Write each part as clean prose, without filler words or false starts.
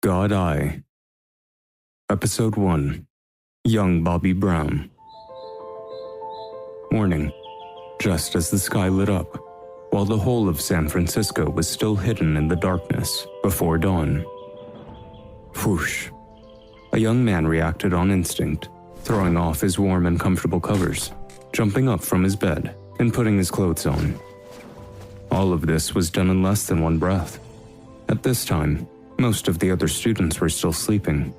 God Eye. Episode 1. Young Bobby Brown. Morning, just as the sky lit up, while the whole of San Francisco was still hidden in the darkness before dawn. Whoosh. A young man reacted on instinct, throwing off his warm and comfortable covers, jumping up from his bed, and putting his clothes on. All of this was done in less than one breath. At this time, most of the other students were still sleeping.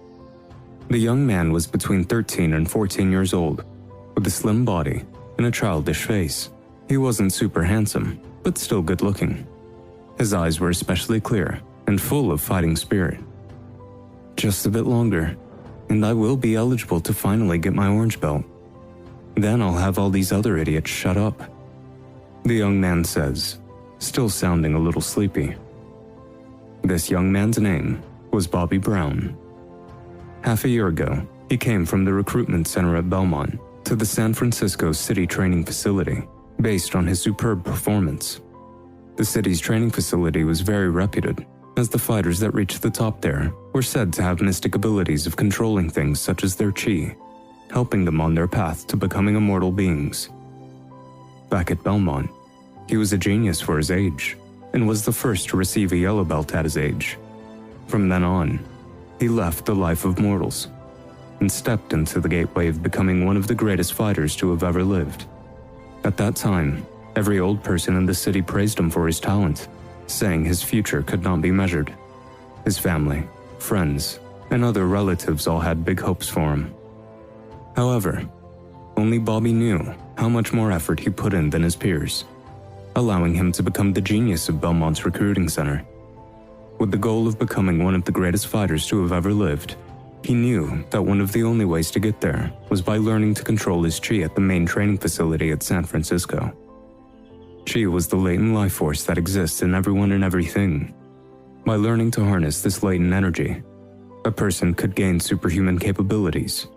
The young man was between 13 and 14 years old, with a slim body and a childish face. He wasn't super handsome, but still good looking. His eyes were especially clear and full of fighting spirit. Just a bit longer, and I will be eligible to finally get my orange belt. Then I'll have all these other idiots shut up, the young man says, still sounding a little sleepy. This young man's name was Bobby Brown. Half a year ago, he came from the recruitment center at Belmont to the San Francisco City Training Facility, based on his superb performance. The city's training facility was very reputed, as the fighters that reached the top there were said to have mystic abilities of controlling things such as their chi, helping them on their path to becoming immortal beings. Back at Belmont, he was a genius for his age, and was the first to receive a yellow belt at his age. From then on, he left the life of mortals, and stepped into the gateway of becoming one of the greatest fighters to have ever lived. At that time, every old person in the city praised him for his talent, saying his future could not be measured. His family, friends, and other relatives all had big hopes for him. However, only Bobby knew how much more effort he put in than his peers, allowing him to become the genius of Belmont's recruiting center. With the goal of becoming one of the greatest fighters to have ever lived, he knew that one of the only ways to get there was by learning to control his chi at the main training facility at San Francisco. Chi was the latent life force that exists in everyone and everything. By learning to harness this latent energy, a person could gain superhuman capabilities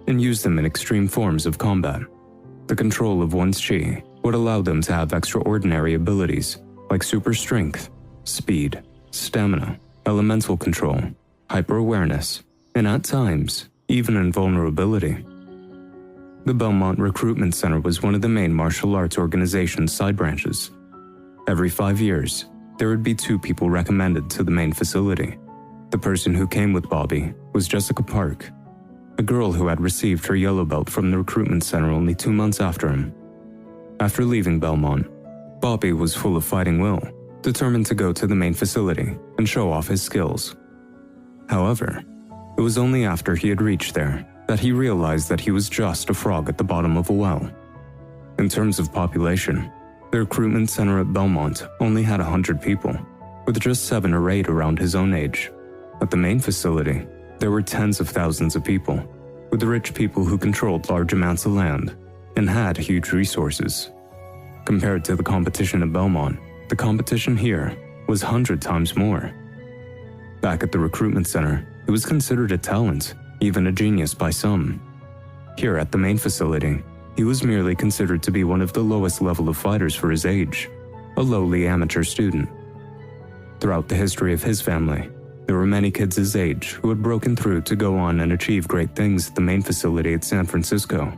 and use them in extreme forms of combat. The control of one's chi would allow them to have extraordinary abilities like super strength, speed, stamina, elemental control, hyper-awareness, and at times, even invulnerability. The Belmont Recruitment Center was one of the main martial arts organization's side branches. Every 5 years, there would be 2 people recommended to the main facility. The person who came with Bobby was Jessica Park, a girl who had received her yellow belt from the recruitment center only 2 months after him. After leaving Belmont, Bobby was full of fighting will, determined to go to the main facility and show off his skills. However, it was only after he had reached there that he realized that he was just a frog at the bottom of a well. In terms of population, the recruitment center at Belmont only had 100 people, with just 7 or 8 around his own age. At the main facility, there were tens of thousands of people, with rich people who controlled large amounts of land and had huge resources. Compared to the competition at Belmont, the competition here was 100 times more. Back at the recruitment center, it was considered a talent, even a genius by some. Here at the main facility, he was merely considered to be one of the lowest level of fighters for his age, a lowly amateur student. Throughout the history of his family, there were many kids his age who had broken through to go on and achieve great things at the main facility at San Francisco.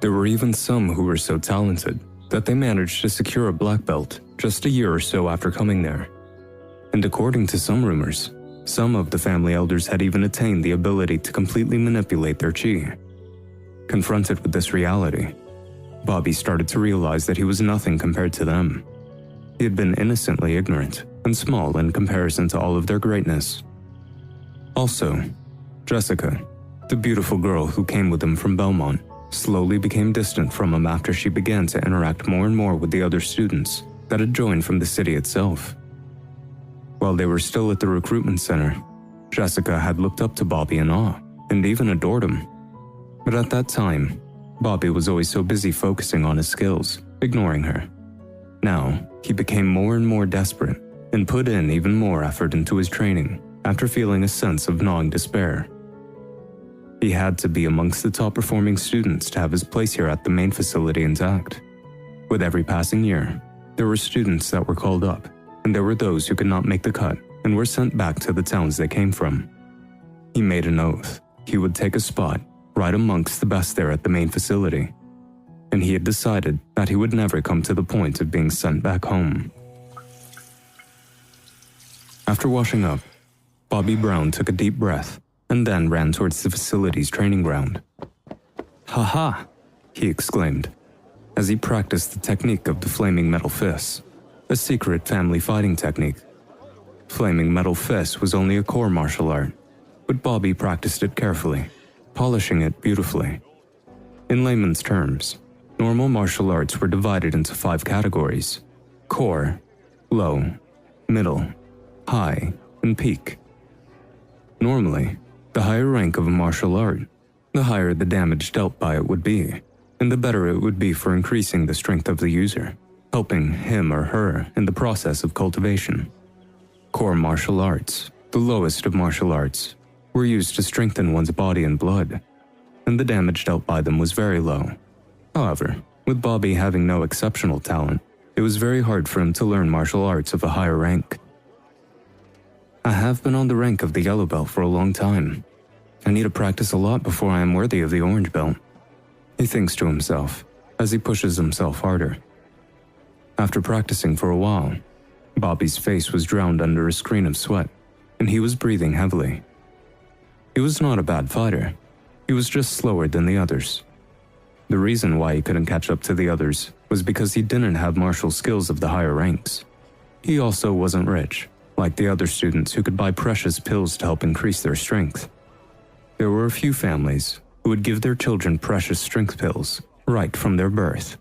There were even some who were so talented that they managed to secure a black belt just a year or so after coming there. And according to some rumors, some of the family elders had even attained the ability to completely manipulate their chi. Confronted with this reality, Bobby started to realize that he was nothing compared to them. He had been innocently ignorant and small in comparison to all of their greatness. Also, Jessica, the beautiful girl who came with him from Belmont, slowly became distant from him after she began to interact more and more with the other students that had joined from the city itself. While they were still at the recruitment center, Jessica had looked up to Bobby in awe and even adored him. But at that time, Bobby was always so busy focusing on his skills, ignoring her. Now, he became more and more desperate and put in even more effort into his training after feeling a sense of gnawing despair. He had to be amongst the top-performing students to have his place here at the main facility intact. With every passing year, there were students that were called up, and there were those who could not make the cut and were sent back to the towns they came from. He made an oath he would take a spot right amongst the best there at the main facility, and he had decided that he would never come to the point of being sent back home. After washing up, Bobby Brown took a deep breath and then ran towards the facility's training ground. "Ha ha!" he exclaimed, as he practiced the technique of the flaming metal fist, a secret family fighting technique. Flaming metal fist was only a core martial art, but Bobby practiced it carefully, polishing it beautifully. In layman's terms, normal martial arts were divided into 5 categories: core, low, middle, high, and peak. Normally, the higher rank of a martial art, the higher the damage dealt by it would be, and the better it would be for increasing the strength of the user, helping him or her in the process of cultivation. Core martial arts, the lowest of martial arts, were used to strengthen one's body and blood, and the damage dealt by them was very low. However, with Bobby having no exceptional talent, it was very hard for him to learn martial arts of a higher rank. "I have been on the rank of the yellow belt for a long time. I need to practice a lot before I am worthy of the orange belt," he thinks to himself as he pushes himself harder. After practicing for a while, Bobby's face was drowned under a screen of sweat, and he was breathing heavily. He was not a bad fighter. He was just slower than the others. The reason why he couldn't catch up to the others was because he didn't have martial skills of the higher ranks. He also wasn't rich, like the other students who could buy precious pills to help increase their strength. There were a few families who would give their children precious strength pills right from their birth.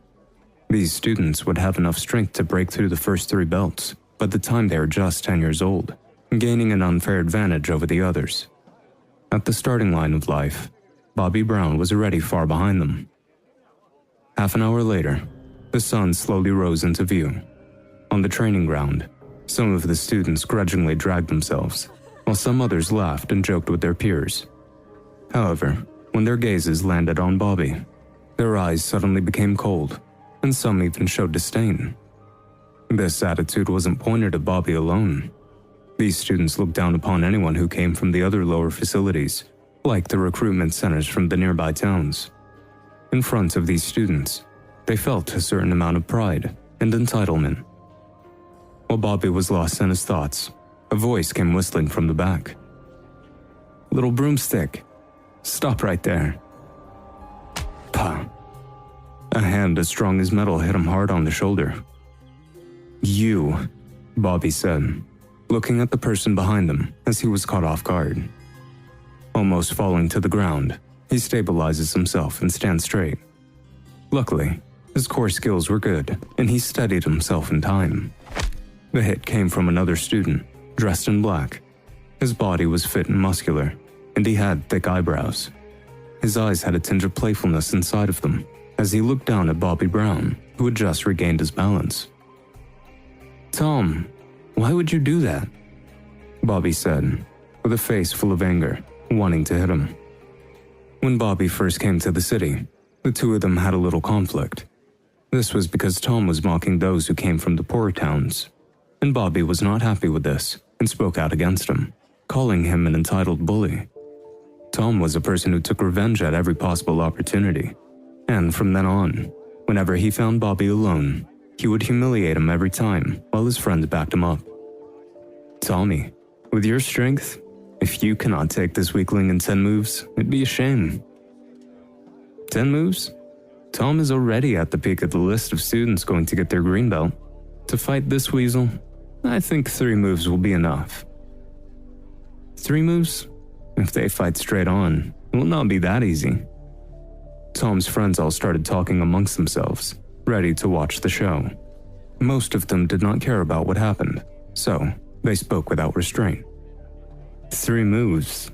These students would have enough strength to break through the first 3 belts by the time they were just 10 years old, gaining an unfair advantage over the others. At the starting line of life, Bobby Brown was already far behind them. Half an hour later, the sun slowly rose into view. On the training ground, some of the students grudgingly dragged themselves, while some others laughed and joked with their peers. However, when their gazes landed on Bobby, their eyes suddenly became cold, and some even showed disdain. This attitude wasn't pointed at Bobby alone. These students looked down upon anyone who came from the other lower facilities, like the recruitment centers from the nearby towns. In front of these students, they felt a certain amount of pride and entitlement. While Bobby was lost in his thoughts, a voice came whistling from the back. "Little broomstick, stop right there." Pah! A hand as strong as metal hit him hard on the shoulder. "You," Bobby said, looking at the person behind him as he was caught off guard. Almost falling to the ground, he stabilizes himself and stands straight. Luckily, his core skills were good, and he steadied himself in time. The hit came from another student, dressed in black. His body was fit and muscular, and he had thick eyebrows. His eyes had a tinge of playfulness inside of them as he looked down at Bobby Brown, who had just regained his balance. "Tom, why would you do that?" Bobby said, with a face full of anger, wanting to hit him. When Bobby first came to the city, the two of them had a little conflict. This was because Tom was mocking those who came from the poorer towns, and Bobby was not happy with this and spoke out against him, calling him an entitled bully. Tom was a person who took revenge at every possible opportunity, and from then on, whenever he found Bobby alone, he would humiliate him every time while his friends backed him up. "Tommy, with your strength, if you cannot take this weakling in 10 moves, it'd be a shame." 10 moves? Tom is already at the peak of the list of students going to get their green belt. To fight this weasel, I think 3 moves will be enough. 3 moves? If they fight straight on, it will not be that easy. Tom's friends all started talking amongst themselves, ready to watch the show. Most of them did not care about what happened, so they spoke without restraint. 3 moves.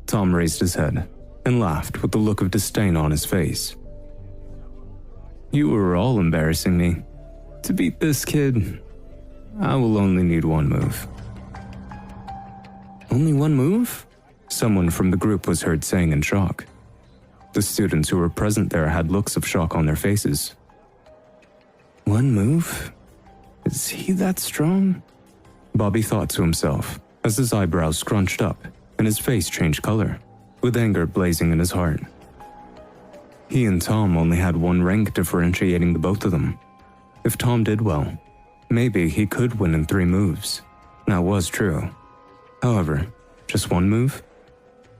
Tom raised his head and laughed with a look of disdain on his face. "You were all embarrassing me. To beat this kid, I will only need 1 move." "Only 1 move?" Someone from the group was heard saying in shock. The students who were present there had looks of shock on their faces. 1 move? Is he that strong? Bobby thought to himself as his eyebrows scrunched up and his face changed color, with anger blazing in his heart. He and Tom only had one rank differentiating the both of them. If Tom did well, maybe he could win in 3 moves. That was true. However, just 1 move?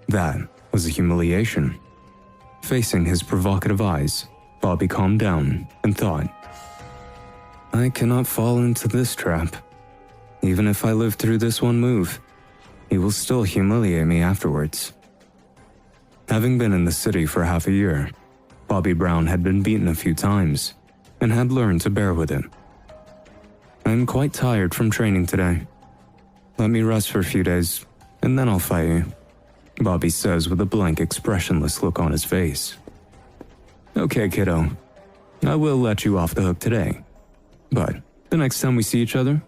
That was a humiliation. Facing his provocative eyes, Bobby calmed down and thought, I cannot fall into this trap. Even if I live through this 1 move, he will still humiliate me afterwards. Having been in the city for half a year, Bobby Brown had been beaten a few times and had learned to bear with it. I'm quite tired from training today. Let me rest for a few days, and then I'll fight you, Bobby says with a blank, expressionless look on his face. Okay, kiddo. I will let you off the hook today. But the next time we see each other,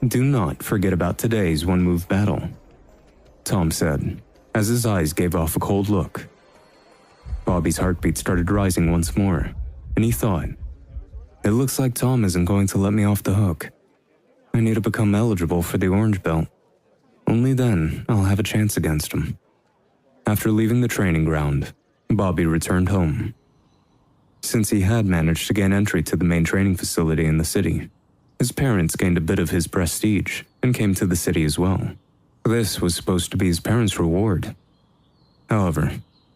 do not forget about today's 1-move battle, Tom said, as his eyes gave off a cold look. Bobby's heartbeat started rising once more, and he thought, it looks like Tom isn't going to let me off the hook. I need to become eligible for the orange belt. Only then I'll have a chance against him. After leaving the training ground, Bobby returned home. Since he had managed to gain entry to the main training facility in the city, his parents gained a bit of his prestige and came to the city as well. This was supposed to be his parents' reward. However,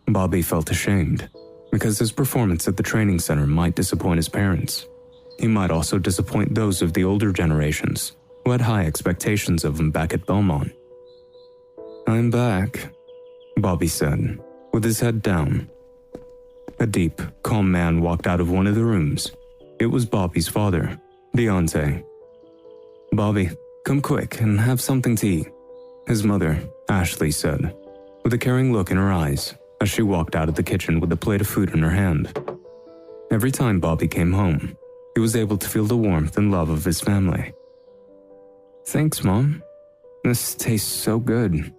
Bobby felt ashamed, because his performance at the training center might disappoint his parents. He might also disappoint those of the older generations, who had high expectations of him back at Belmont. I'm back, Bobby said, with his head down. A deep, calm man walked out of one of the rooms. It was Bobby's father, Deontay. Bobby, come quick and have something to eat, his mother, Ashley, said, with a caring look in her eyes as she walked out of the kitchen with a plate of food in her hand. Every time Bobby came home, he was able to feel the warmth and love of his family. Thanks, Mom. This tastes so good,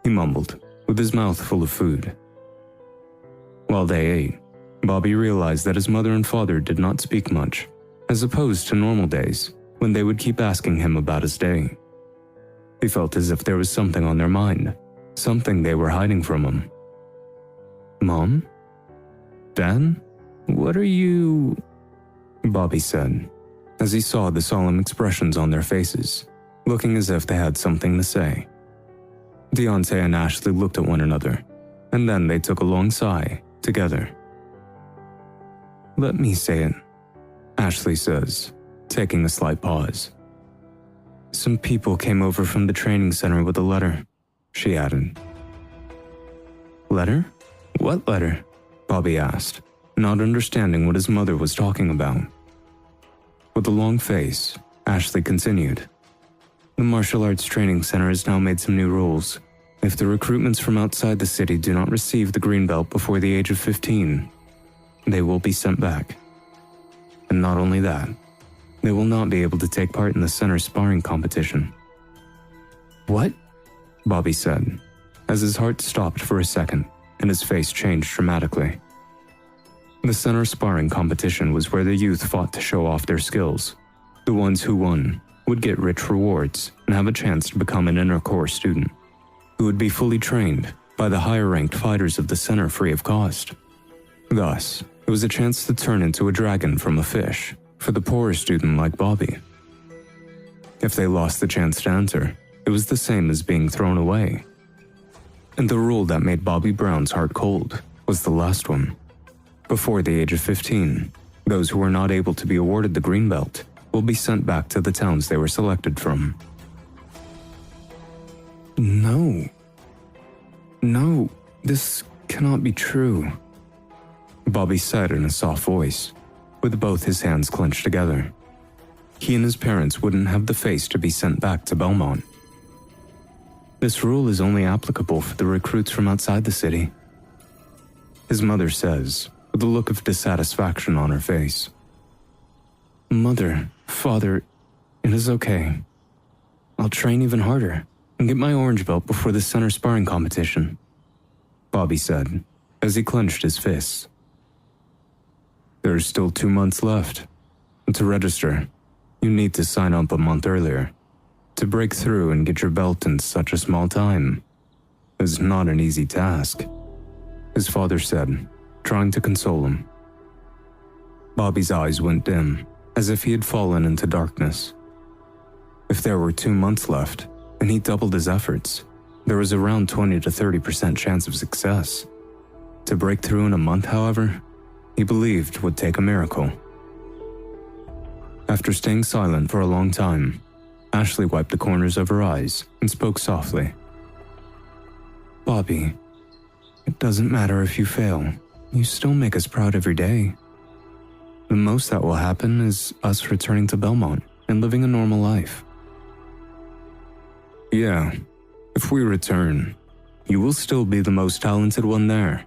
he mumbled, with his mouth full of food. While they ate, Bobby realized that his mother and father did not speak much, as opposed to normal days, when they would keep asking him about his day. He felt as if there was something on their mind, something they were hiding from him. Mom? Dad? What are you… Bobby said, as he saw the solemn expressions on their faces, looking as if they had something to say. Deontay and Ashley looked at one another, and then they took a long sigh together. Let me say it, Ashley says, taking a slight pause. Some people came over from the training center with a letter, she added. Letter? What letter? Bobby asked, not understanding what his mother was talking about. With a long face, Ashley continued. The martial arts training center has now made some new rules. If the recruitments from outside the city do not receive the green belt before the age of 15, they will be sent back. And not only that, they will not be able to take part in the center sparring competition. What? Bobby said, as his heart stopped for a second and his face changed dramatically. The center sparring competition was where the youth fought to show off their skills. The ones who won would get rich rewards and have a chance to become an inner core student, who would be fully trained by the higher-ranked fighters of the center free of cost. Thus, it was a chance to turn into a dragon from a fish for the poorer student like Bobby. If they lost the chance to enter, it was the same as being thrown away. And the rule that made Bobby Brown's heart cold was the last one. Before the age of 15, those who were not able to be awarded the green belt will be sent back to the towns they were selected from. No, this cannot be true, Bobby said in a soft voice, with both his hands clenched together. He and his parents wouldn't have the face to be sent back to Belmont. This rule is only applicable for the recruits from outside the city, his mother says, with a look of dissatisfaction on her face. Mother, father, it is okay. I'll train even harder and get my orange belt before the center sparring competition, Bobby said, as he clenched his fists. There's still 2 months left, and to register, you need to sign up a month earlier, To break through and get your belt in such a small time is not an easy task, his father said, trying to console him. Bobby's eyes went dim, as if he had fallen into darkness. If there were 2 months left, and he doubled his efforts, there was around 20 to 30% chance of success. To break through in a month, however, he believed would take a miracle. After staying silent for a long time, Ashley wiped the corners of her eyes and spoke softly. Bobby, it doesn't matter if you fail. You still make us proud every day. The most that will happen is us returning to Belmont and living a normal life. Yeah, if we return, you will still be the most talented one there.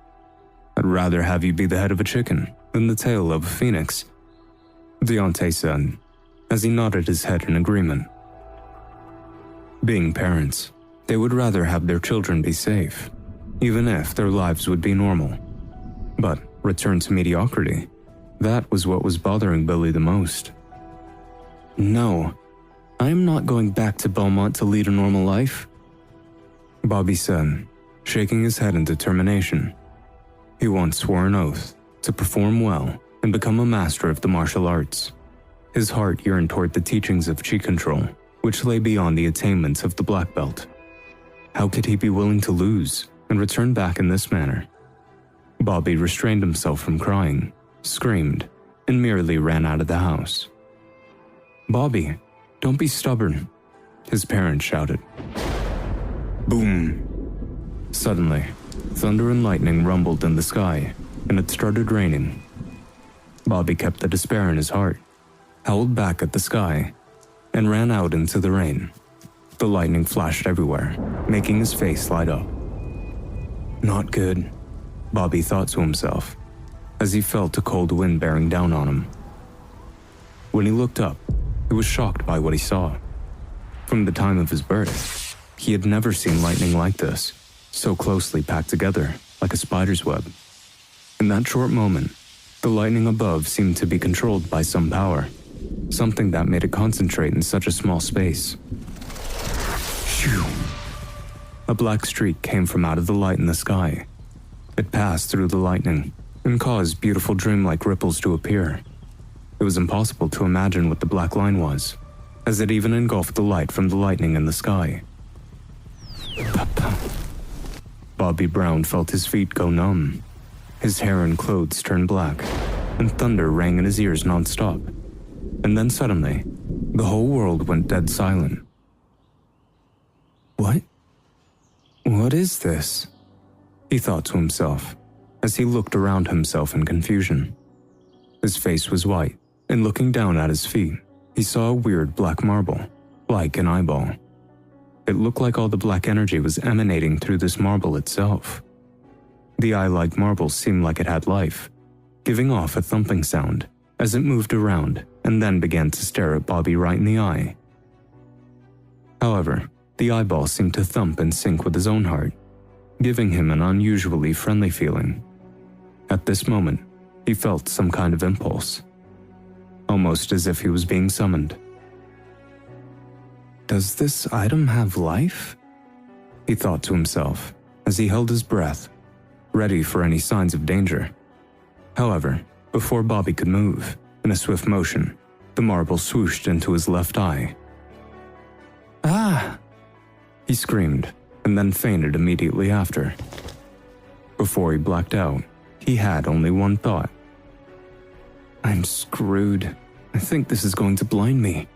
I'd rather have you be the head of a chicken than the tail of a phoenix, Deontay said, as he nodded his head in agreement. Being parents, they would rather have their children be safe, even if their lives would be normal. But return to mediocrity, that was what was bothering Billy the most. No, I am not going back to Belmont to lead a normal life, Bobby said, shaking his head in determination. He once swore an oath to perform well and become a master of the martial arts. His heart yearned toward the teachings of chi control, which lay beyond the attainments of the black belt. How could he be willing to lose and return back in this manner? Bobby restrained himself from crying, screamed, and merely ran out of the house. Bobby, don't be stubborn, his parents shouted. Boom! Suddenly, thunder and lightning rumbled in the sky, and it started raining. Bobby kept the despair in his heart, howled back at the sky, and ran out into the rain. The lightning flashed everywhere, making his face light up. Not good, Bobby thought to himself, as he felt a cold wind bearing down on him. When he looked up, he was shocked by what he saw. From the time of his birth, he had never seen lightning like this, so closely packed together, like a spider's web. In that short moment, the lightning above seemed to be controlled by some power, something that made it concentrate in such a small space. Phew! A black streak came from out of the light in the sky. It passed through the lightning and caused beautiful dreamlike ripples to appear. It was impossible to imagine what the black line was, as it even engulfed the light from the lightning in the sky. Bobby Brown felt his feet go numb. His hair and clothes turned black, and thunder rang in his ears nonstop. And then suddenly, the whole world went dead silent. What is this? He thought to himself, as he looked around himself in confusion. His face was white, and looking down at his feet, he saw a weird black marble, like an eyeball. It looked like all the black energy was emanating through this marble itself. The eye-like marble seemed like it had life, giving off a thumping sound as it moved around and then began to stare at Bobby right in the eye. However, the eyeball seemed to thump in sync with his own heart, giving him an unusually friendly feeling. At this moment, he felt some kind of impulse, almost as if he was being summoned. Does this item have life? He thought to himself as he held his breath, ready for any signs of danger. However, before Bobby could move, in a swift motion, the marble swooshed into his left eye. Ah! He screamed, and then fainted immediately after. Before he blacked out, he had only one thought. I'm screwed. I think this is going to blind me.